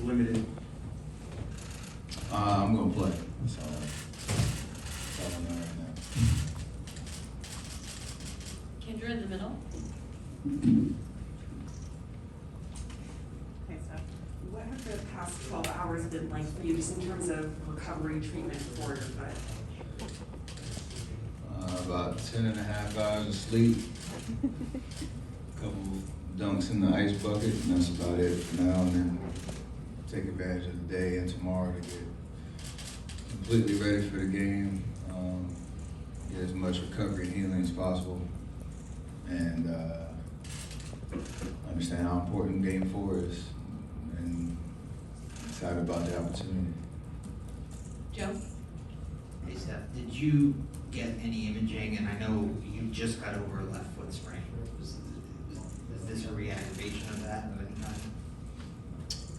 limited? I'm gonna play. That's all I know right now. Kendra in the middle. Okay, so what have the past 12 hours been like for you, just in terms of recovery treatment for your foot? About 10.5 hours of sleep, couple dunks in the ice bucket, and that's about it for now. And then take advantage of the day and tomorrow to get completely ready for the game, get as much recovery and healing as possible, and understand how important Game 4 is, and excited about the opportunity. Joe? Hey Steph, did you get any imaging? And I know you just got over a left foot sprain. Was this a reactivation of that of any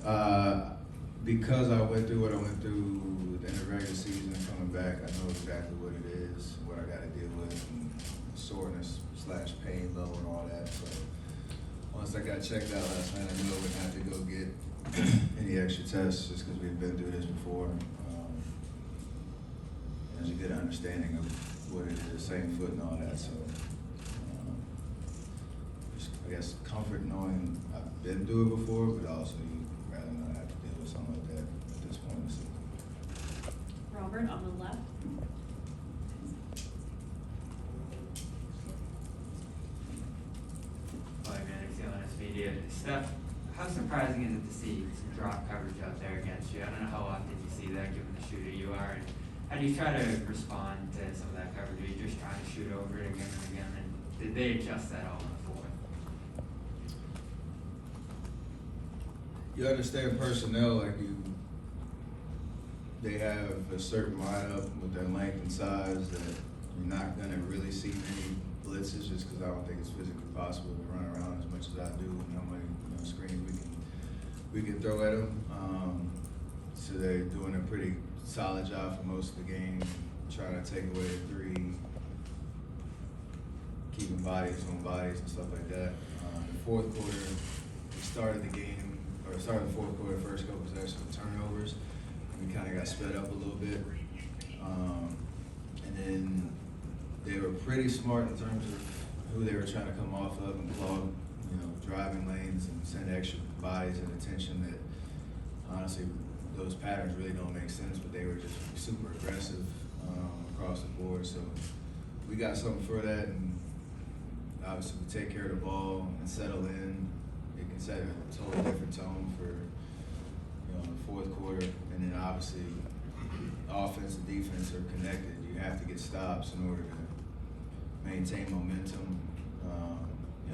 kind? Because I went through what I went through in the regular season and coming back, I know exactly what it is, what I got to deal with, and soreness / pain level and all that. So once I got checked out last night, I knew I wouldn't have to go get any extra tests just because we've been through this before. There's a good understanding of what it is, same foot and all that. So just, I guess, comfort knowing I've been through it before, but also you rather not have to deal with something like that at this point in the season. Robert on the left. Hi, man, Celtics Media. Steph, how surprising is it to see some drop coverage out there against you? I don't know how often you see that given the shooter you are. And how do you try to respond to some of that coverage? Are you just trying to shoot over it again and again? And did they adjust that all in the fourth? You understand personnel, like they have a certain lineup with their length and size that you're not gonna really see many blitzes just because I don't think it's physically possible to run around as much as I do and how many screens we can throw at them. So they're doing a pretty solid job for most of the game, trying to take away the three, keeping bodies on bodies and stuff like that. The fourth quarter, we started the game, or started the fourth quarter, first couple possessions with turnovers. We kind of got sped up a little bit. And then they were pretty smart in terms of who they were trying to come off of and clog, driving lanes and send extra bodies and attention that honestly, those patterns really don't make sense, but they were just super aggressive across the board. So we got something for that, and obviously we take care of the ball and settle in. It can set a totally different tone for the fourth quarter, and then obviously offense and defense are connected. You have to get stops in order to maintain momentum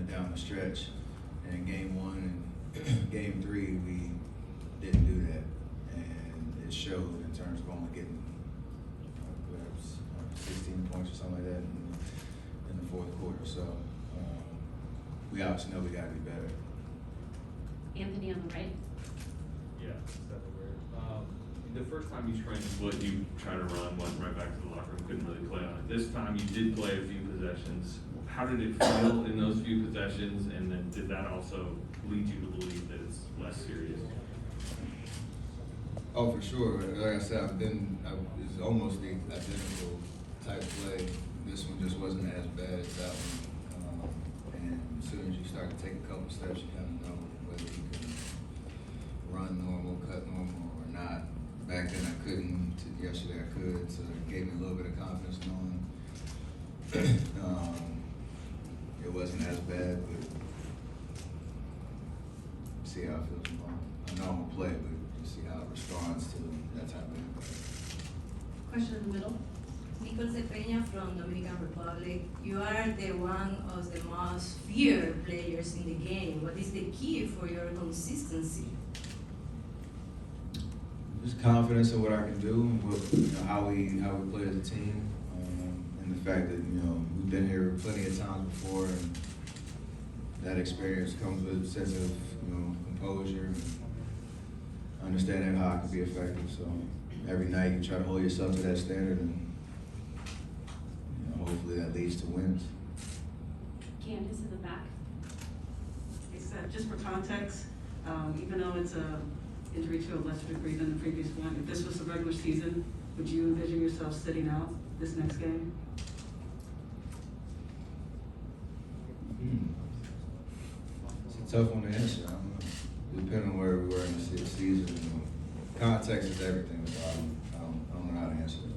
down the stretch. And in game 1 and game 3, we didn't do that. And it showed in terms of only getting 16 points or something like that in the fourth quarter. So we obviously know we got to be better. Anthony on the right. Yeah, that's weird. The first time you trained split, you tried to run, went right back to the locker room, couldn't really play on it. This time you did play a few possessions. How did it feel in those few possessions, and then did that also lead you to believe that it's less serious? Oh, for sure. Like I said, it's almost the identical type play. This one just wasn't as bad as that one. And as soon as you start to take a couple steps, you kind of know whether you can run normal, cut normal, or not. Back then I couldn't. Yesterday I could, so it gave me a little bit of confidence knowing it wasn't as bad, but see how it feels tomorrow. I know I'm gonna play, but see how it responds to that type of impact. Question in the middle. Nicholas Peña from Dominican Republic. You are the one of the most feared players in the game. What is the key for your consistency? Just confidence in what I can do, what, how we play as a team, and the fact that we've been here plenty of times before, and that experience comes with a sense of composure and understanding how I can be effective. So every night you try to hold yourself to that standard, and hopefully that leads to wins. Candace in the back. Except just for context, even though it's a injury to a lesser degree than the previous one. If this was the regular season, would you envision yourself sitting out this next game? It's a tough one to answer. I don't know. Depending on where we were in the season, you know, context is everything. So I don't know how to answer that.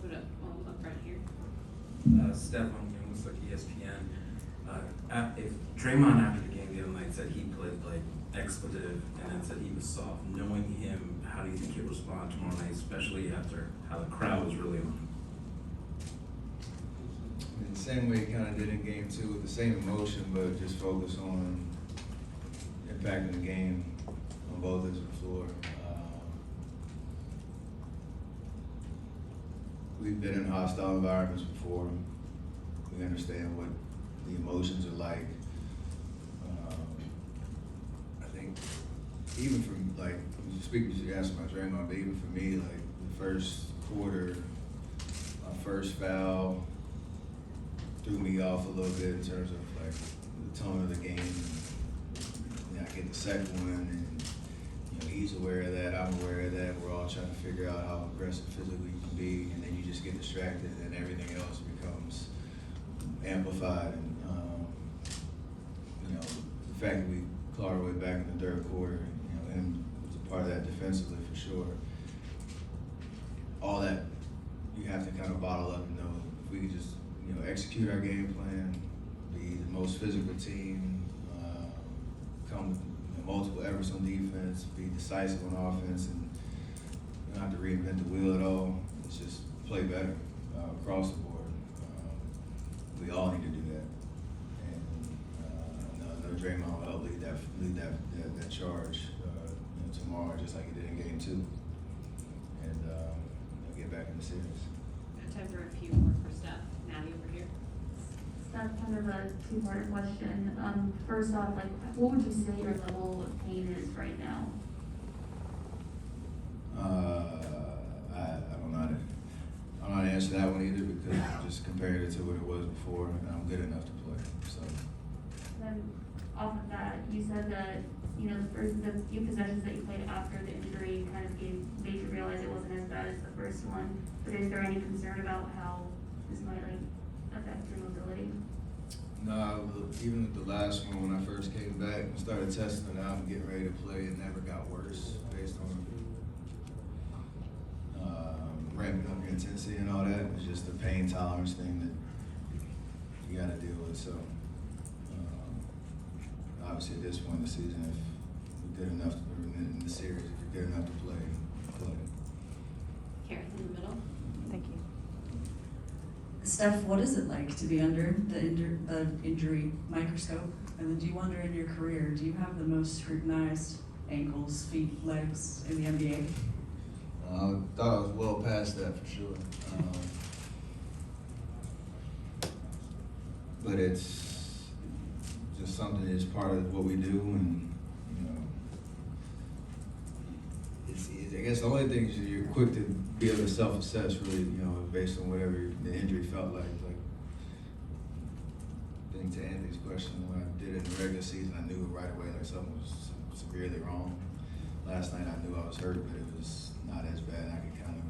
Put up, up front here. Steph, I'm with like ESPN. If Draymond after the game the other night said he played like expletive and then said he was soft, knowing him, how do you think he'll respond tomorrow night, especially after how the crowd was really on him? In the same way he kind of did in game 2, with the same emotion, but just focus on impacting the game on both ends of the floor. We've been in hostile environments before. We understand what the emotions are like. I think even from like, you asked about Draymond, but even for me, like the first quarter, my first foul threw me off a little bit in terms of like the tone of the game. And I get the second one, and you know he's aware of that. I'm aware of that. We're all trying to figure out how aggressive physically you can be, and then you just get distracted, and everything else becomes amplified. And you know the fact that we clawed our way back in the third quarter, you know, him was a part of that defensively for sure. All that you have to kind of bottle up and know if we could just, you know, execute our game plan, be the most physical team, come with multiple efforts on defense, be decisive on offense, and you don't have to reinvent the wheel at all. It's just play better across the board. We all need to do that, and I know Draymond will help lead that charge you know, tomorrow, just like he did in game 2, and you know, get back in the series. Time for a few more for Steph. Maddie over here. Steph, kind of a two-part question. First off, like, what would you say your level of pain is right now? I don't know how to answer that one either, because I just compared it to what it was before, and I'm good enough to play. So Then, off of that, you said that, you know, the few possessions that you played after the injury kind of made you realize it wasn't as bad as the first one. But is there any concern about how this might like affect your mobility? no, even with the last one, when I first came back and started testing it out and getting ready to play, it never got worse based on ramping up your intensity and all that. It's just the pain tolerance thing that you got to deal with. So obviously at this point in the season, if you're good enough in the series, if you're good enough to play. Karen in the middle. Thank you. Steph, what is it like to be under the injury microscope? And then do you wonder in your career, do you have the most scrutinized ankles, feet, legs in the NBA? I thought I was well past that for sure. But it's just something that's part of what we do, and you know, I guess the only thing is you're quick to be able to self-assess, really, you know, based on whatever the injury felt like. Like, I think to Anthony's question, when I did it in the regular season, I knew right away like something was severely wrong. Last night I knew I was hurt, but it was not as bad. I could kind of,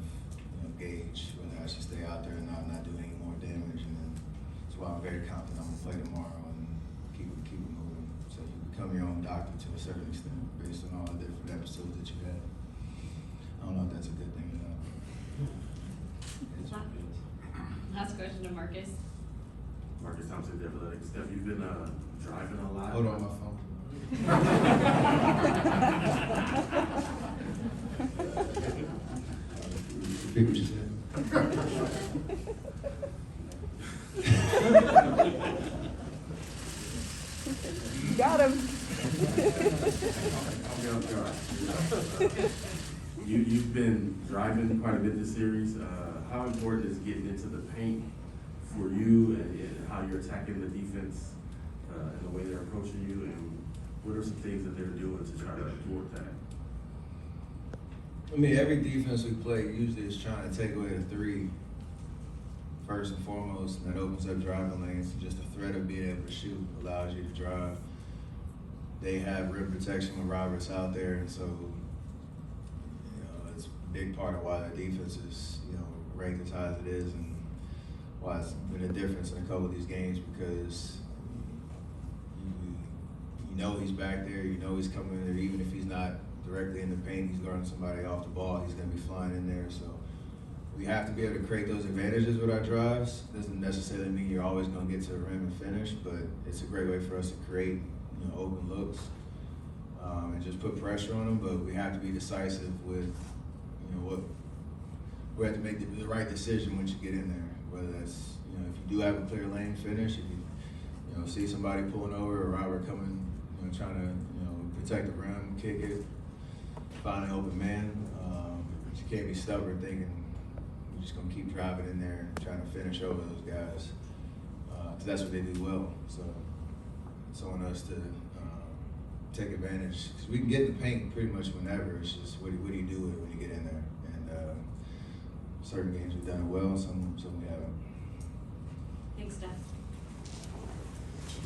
you know, gauge whether I should stay out there or not do any more damage, and then that's why I'm very confident I'm gonna play tomorrow and keep it moving. So you become your own doctor to a certain extent based on all the different episodes that you had. I don't know if that's a good thing or not. Last question to Marcus. Marcus Thompson, The Athletic. Steph, you've been driving a lot. Hold on, my phone. Repeat what you said. Got him. You've been driving quite a bit this series. How important is getting into the paint for you, and how you're attacking the defense and the way they're approaching you, and what are some things that they're doing to try to thwart that? I mean, every defense we play usually is trying to take away the three first and foremost, and that opens up driving lanes. Just the threat of being able to shoot allows you to drive. they have rim protection when Robert's out there, and so it's a big part of why their defense is ranked as high as it is, and why it's been a difference in a couple of these games, because you know he's back there, you know he's coming in there, even if he's not directly in the paint, he's guarding somebody off the ball, he's going to be flying in there. So we have to be able to create those advantages with our drives. Doesn't necessarily mean you're always going to get to the rim and finish, but it's a great way for us to create open looks and just put pressure on them. But we have to be decisive with what we have to make the right decision once you get in there. Whether that's if you do have a clear lane finish, if you see somebody pulling over or Robert coming trying to protect the rim, kick it, find an open man. But you can't be stubborn thinking you're just going to keep driving in there and trying to finish over those guys. Because that's what they do well. So it's on us to take advantage. Because we can get in the paint pretty much whenever. It's just what do you do with it when you get in there? And certain games we've done it well, some we haven't. Thanks, Steph.